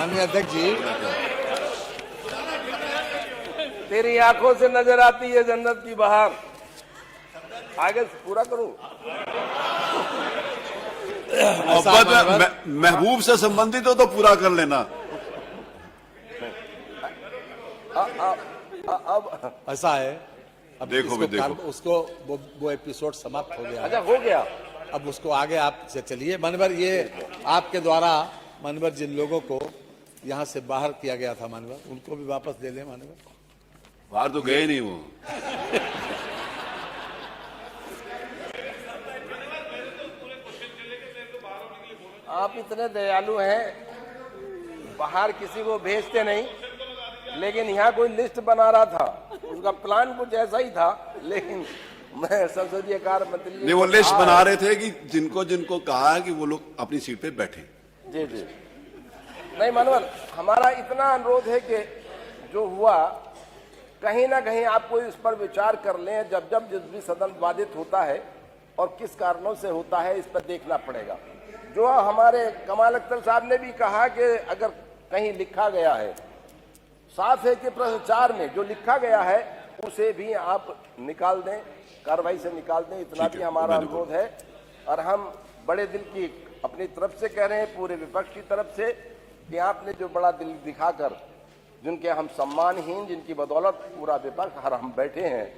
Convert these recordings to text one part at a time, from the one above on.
माननीय अध्यक्ष जी, तेरी आंखों से नजर आती है जन्नत की बहार। आगे पूरा करूं? मोहब्बत महबूब से संबंधित हो तो पूरा कर लेना। अब ऐसा है, अब देखो भी देखो। उसको वो एपिसोड समाप्त हो गया। अच्छा हो गया। अब उसको आगे आप से चलिए। मानवर, ये आपके द्वारा मानवर जिन लोगों को यहाँ से बाहर किया गया था मानवर, उनको भी वापस दे दें मानवर। बाहर तो गए नहीं वो। आप इतने दयालु हैं, बाहर किसी को भेजते नहीं, लेकिन यहाँ कोई लिस्ट बना रहा था, उसका प्लान कुछ ऐसा ही था, लेकिन मैं संसदीय कार्य मंत्री नहीं, वो लिस्ट बना रहे थे कि जिनको जिनको कहा है कि वो लोग अपनी सीट पे बैठे। जी जी। नहीं मनोहर, हमारा इतना अनुरोध है कि जो हुआ कहीं ना कहीं आप कोई इस पर विचार कर लें। जब जब जिस भी सदन बाधित होता है और किस कारणों से होता है, इस पर देखना पड़ेगा। जो हमारे कमाल अख्तर साहब ने भी कहा कि अगर कहीं लिखा गया है, साफ है कि प्रश्न 4 में जो लिखा गया है उसे भी आप निकाल दें, कार्रवाई से निकाल दें। इतना भी हमारा अनुरोध है। और हम बड़े दिल की अपनी तरफ से कह रहे हैं, पूरे विपक्ष की तरफ से, कि आपने जो बड़ा दिल दिखाकर, जिनके हम सम्मानहीन, जिनकी बदौलत पूरा विपक्ष हर हम बैठे हैं,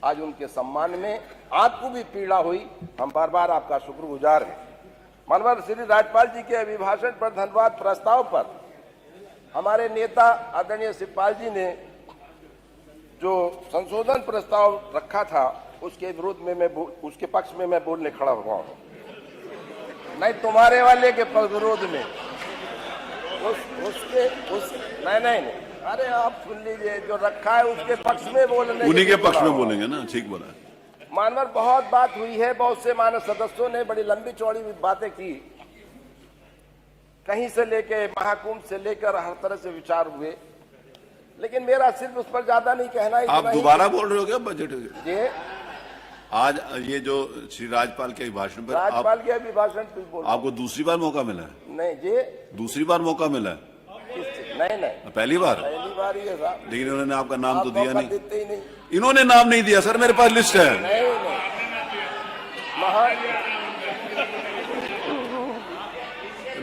आज उनके सम्मान में आपको भी पीड़ा हुई, हम बार बार आपका शुक्रगुजार हैं। माननीय श्री राज्यपाल जी के अभिभाषण पर धन्यवाद प्रस्ताव पर हमारे नेता आदरणीय शिवपाल जी ने जो संशोधन प्रस्ताव रखा था, उसके विरोध में उसके पक्ष में मैं बोलने खड़ा हुआ हूँ। नहीं, तुम्हारे वाले के विरोध में नहीं, अरे आप सुन लीजिए, जो रखा है उसके पक्ष में बोलने, उन्हीं के पक्ष में बोलेंगे ना। ठीक बोला। मानवर, बहुत बात हुई है, बहुत से मानव सदस्यों ने बड़ी लंबी चौड़ी बातें की, कहीं से लेके महाकुंभ से लेकर हर तरह से विचार हुए, लेकिन मेरा सिर्फ उस पर ज्यादा नहीं कहना। आप दोबारा बोल रहे हो क्या बजट? ये आज ये जो श्री राज्यपाल के अभिभाषण पर राज्यपाल के अभिभाषण पर बोल, आपको दूसरी बार मौका मिला है? नहीं जी, दूसरी बार मौका मिला है? नहीं, पहली बार ही है साहब। लेकिन इन्होंने आपका नाम तो दिया नहीं। देते ही नहीं। इन्होंने नाम नहीं दिया सर, मेरे पास लिस्ट है। नहीं,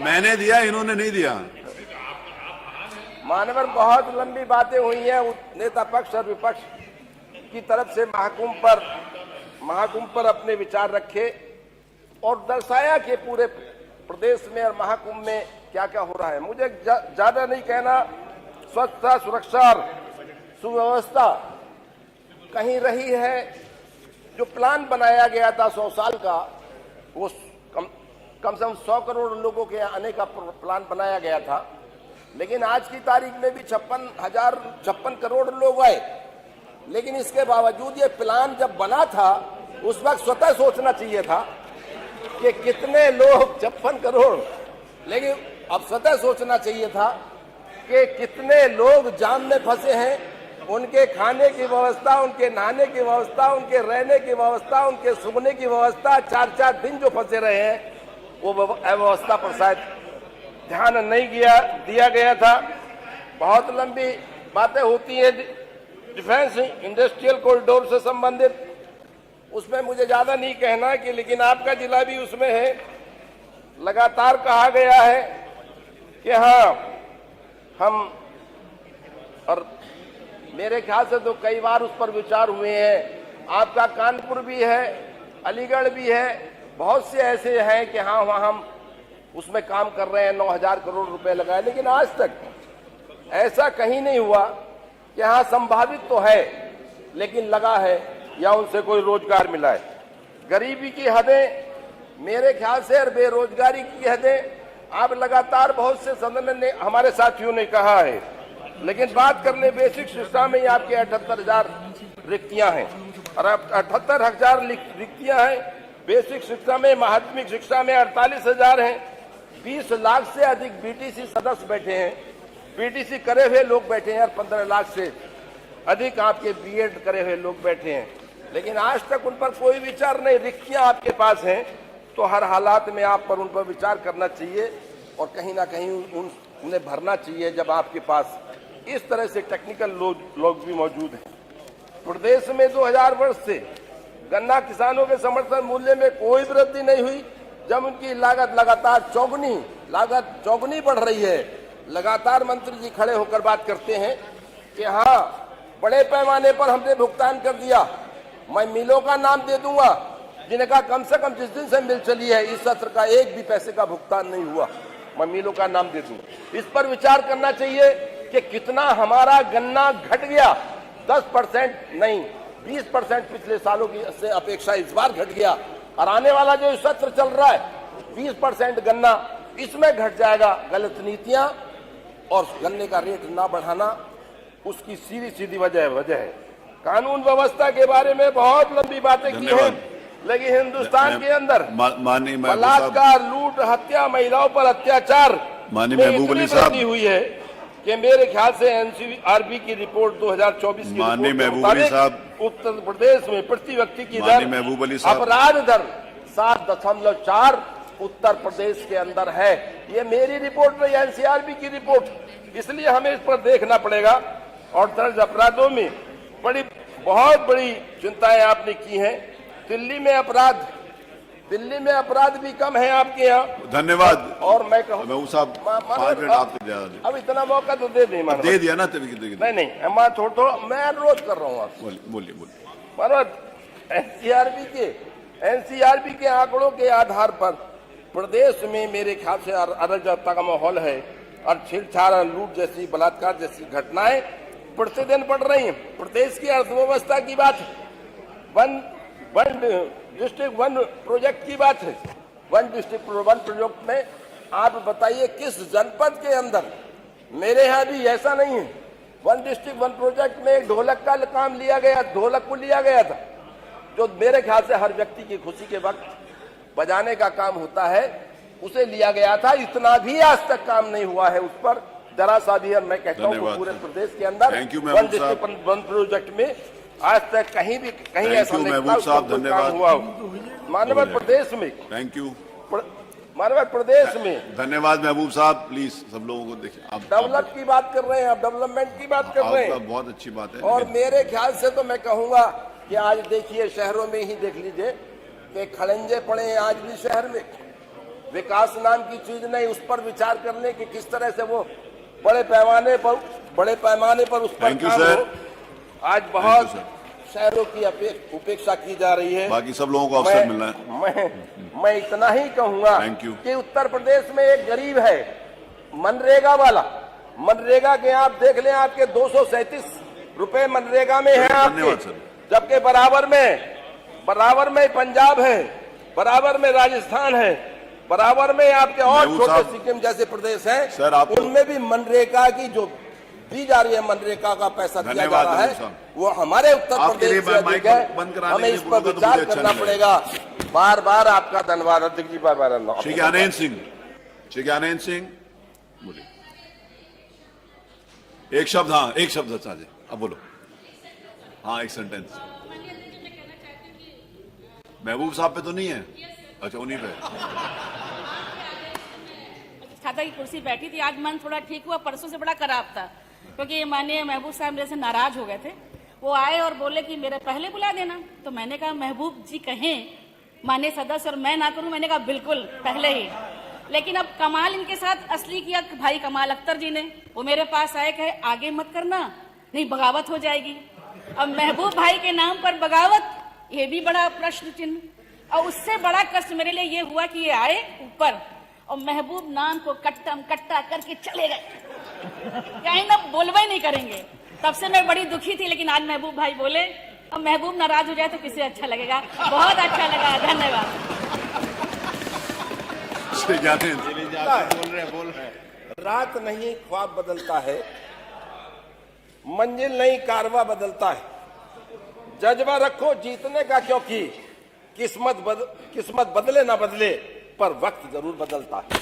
मैंने दिया, इन्होंने नहीं दिया। मानवर, बहुत लंबी बातें हुई हैं नेता पक्ष और विपक्ष की तरफ से। महाकुंभ पर अपने विचार रखे और दर्शाया कि पूरे प्रदेश में और महाकुंभ में क्या क्या हो रहा है। मुझे ज्यादा नहीं कहना। स्वच्छता, सुरक्षा और सुव्यवस्था कहीं रही है। जो प्लान बनाया गया था 100 साल का, वो कम से कम 100 करोड़ लोगों के आने का प्लान बनाया गया था, लेकिन आज की तारीख में भी 56 करोड़ लोग आए। लेकिन इसके बावजूद ये प्लान जब बना था, उस वक्त स्वतः सोचना चाहिए था कि कितने लोग, 56 करोड़, लेकिन अब स्वतः सोचना चाहिए था कि कितने लोग जाम में फंसे हैं, उनके खाने की व्यवस्था, उनके नहाने की व्यवस्था, उनके रहने की व्यवस्था, उनके सोने की व्यवस्था, 4-4 दिन जो फंसे रहे हैं, वो व्यवस्था पर शायद ध्यान नहीं दिया गया था। बहुत लंबी बातें होती हैं डिफेंस इंडस्ट्रियल कॉरिडोर से संबंधित, उसमें मुझे ज्यादा नहीं कहना कि, लेकिन आपका जिला भी उसमें है। लगातार कहा गया है कि हाँ, हम, और मेरे ख्याल से तो कई बार उस पर विचार हुए हैं। आपका कानपुर भी है, अलीगढ़ भी है, बहुत से ऐसे हैं कि हाँ, वहाँ हम उसमें काम कर रहे हैं, 9000 करोड़ रुपए लगाए, लेकिन आज तक ऐसा कहीं नहीं हुआ कि हाँ संभावित तो है लेकिन लगा है या उनसे कोई रोजगार मिला है। गरीबी की हदें मेरे ख्याल से और बेरोजगारी की हदें आप लगातार बहुत से सदन ने, हमारे साथियों ने कहा है, लेकिन बात करने बेसिक शिक्षा में ही आपके 78,000 रिक्तियां हैं और अब 78,000 रिक्तियां हैं। बेसिक शिक्षा में, माध्यमिक शिक्षा में 48,000 हैं। 20 लाख से अधिक बीटीसी सदस्य बैठे हैं, बीटीसी करे हुए लोग बैठे हैं और 15 लाख से अधिक आपके बीएड करे हुए लोग बैठे हैं, लेकिन आज तक उन पर कोई विचार नहीं। रिक्तियां आपके पास हैं, तो हर हालात में आप पर उन पर विचार करना चाहिए और कहीं ना कहीं उन्हें भरना चाहिए जब आपके पास इस तरह से टेक्निकल लोग भी मौजूद हैं। प्रदेश में 2000 वर्ष से गन्ना किसानों के समर्थन मूल्य में कोई वृद्धि नहीं हुई, जब उनकी लागत लगातार चौगुनी बढ़ रही है। लगातार मंत्री जी खड़े होकर बात करते हैं कि हाँ, बड़े पैमाने पर हमने भुगतान कर दिया। मैं मिलों का नाम दे दूंगा जिनका कम से कम जिस दिन से मिल चली है इस सत्र का एक भी पैसे का भुगतान नहीं हुआ। मैं मिलों का नाम दे दूंगा। इस पर विचार करना चाहिए कि कितना हमारा गन्ना घट गया। 10% नहीं, 20% पिछले सालों की से अपेक्षा इस बार घट गया, और आने वाला जो सत्र चल रहा है 20% गन्ना इसमें घट जाएगा। गलत नीतियां और गन्ने का रेट ना बढ़ाना उसकी सीधी वजह है। कानून व्यवस्था के बारे में बहुत लंबी बातें की हैं, लेकिन हिंदुस्तान के अंदर बलात्कार, लूट, हत्या, महिलाओं पर अत्याचार माननीय महबूब अली साहब हुई है कि मेरे ख्याल से एनसीआरबी की रिपोर्ट 2024 की माननीय महबूब अली साहब, उत्तर प्रदेश में प्रति व्यक्ति की दर, अपराध दर 7.4 उत्तर प्रदेश के अंदर है। ये मेरी रिपोर्ट नहीं, एनसीआरबी की रिपोर्ट। इसलिए हमें इस पर देखना पड़ेगा। और दर्ज अपराधों में बहुत बड़ी चिंताएं आपने की हैं। दिल्ली में अपराध भी कम है आपके यहाँ। धन्यवाद। और मैं कहूँ अब इतना मौका तो दे दिया ना। नहीं, मैं थोड़ा मैं अनुरोध कर रहा हूँ आपसे। बोलिए। एनसीआरबी के आंकड़ों के आधार पर प्रदेश में मेरे ख्याल से अराजकता का माहौल है, और छेड़छाड़, लूट जैसी, बलात्कार जैसी घटनाएं प्रतिदिन बढ़ रही हैं। प्रदेश की अर्थव्यवस्था की बात, वन डिस्ट्रिक्ट वन प्रोजेक्ट की बात है। वन डिस्ट्रिक्ट वन प्रोजेक्ट में आप बताइए किस जनपद के अंदर, मेरे यहाँ भी ऐसा नहीं है। वन डिस्ट्रिक्ट वन प्रोजेक्ट में एक ढोलक का काम लिया गया, ढोलक को लिया गया था, जो मेरे ख्याल से हर व्यक्ति की खुशी के वक्त बजाने का काम होता है, उसे लिया गया था। इतना भी आज तक काम नहीं हुआ है उस पर, जरा सा भी। मैं कहता हूँ पूरे प्रदेश के अंदर वन डिस्ट्रिक्ट वन प्रोजेक्ट में आज तक कहीं ऐसा नहीं हुआ। मानव प्रदेश में प्रदेश में धन्यवाद महबूब साहब। प्लीज सब लोगों को देखिए, आप डेवलप की बात कर रहे हैं, आप डेवलपमेंट की बात कर रहे हैं, बहुत अच्छी बात है। और मेरे ख्याल से तो मैं कहूंगा कि आज देखिए शहरों में ही देख लीजिए कि खड़ंजे पड़े हैं आज भी शहर में। विकास नाम की चीज नहीं, उस पर विचार करने की किस तरह से वो बड़े पैमाने पर उस पर काम हो। आज बहुत शहरों की उपेक्षा की जा रही है। बाकी सब लोगों को अवसर मिलना है। मैं इतना ही कहूंगा कि उत्तर प्रदेश में एक गरीब है मनरेगा वाला। मनरेगा के आप देख लें, आपके 237 रुपए मनरेगा में है आपके, जबकि बराबर में पंजाब है, बराबर में राजस्थान है, बराबर में आपके और छोटे सिक्किम जैसे प्रदेश हैं, उनमें भी मनरेगा की जो दी जा रही है, मनरेगा का पैसा दिया जा रहा है, वो हमारे उत्तर प्रदेश से अधिक है। हमें इस पर विचार करना पड़ेगा। बार बार आपका धन्यवाद अध्यक्ष जी। बार श्री ज्ञानेंद्र सिंह बोलिए। एक शब्द साझे, अब बोलो। हाँ, एक सेंटेंस। महबूब साहब पे तो नहीं है? अच्छा, उन्हीं पे। छाता की कुर्सी बैठी थी, आज मन थोड़ा ठीक हुआ, परसों से बड़ा खराब था, क्योंकि माननीय महबूब साहब मेरे से नाराज हो गए थे। वो आए और बोले कि मेरे पहले बुला देना, तो मैंने कहा महबूब जी कहें माननीय सदस्य और मैं ना करूं, मैंने कहा बिल्कुल पहले ही। लेकिन अब कमाल इनके साथ असली किया भाई कमाल अख्तर जी ने। वो मेरे पास आए, कहे आगे मत करना, नहीं बगावत हो जाएगी। अब महबूब भाई के नाम पर बगावत, ये भी बड़ा प्रश्न चिन्ह। और उससे बड़ा कष्ट मेरे लिए ये हुआ कि ये आए ऊपर और महबूब नाम को कट्टा करके चले गए, कहीं ना बोलवा ही नहीं करेंगे। तब से मैं बड़ी दुखी थी, लेकिन आज महबूब भाई बोले। अब महबूब नाराज हो जाए तो किसे अच्छा लगेगा? बहुत अच्छा लगा, धन्यवाद। बोल रहे रात नहीं ख्वाब बदलता है, मंजिल नहीं कारवा बदलता है। जज्बा रखो जीतने का, क्योंकि किस्मत बदले ना बदले पर वक्त जरूर बदलता है।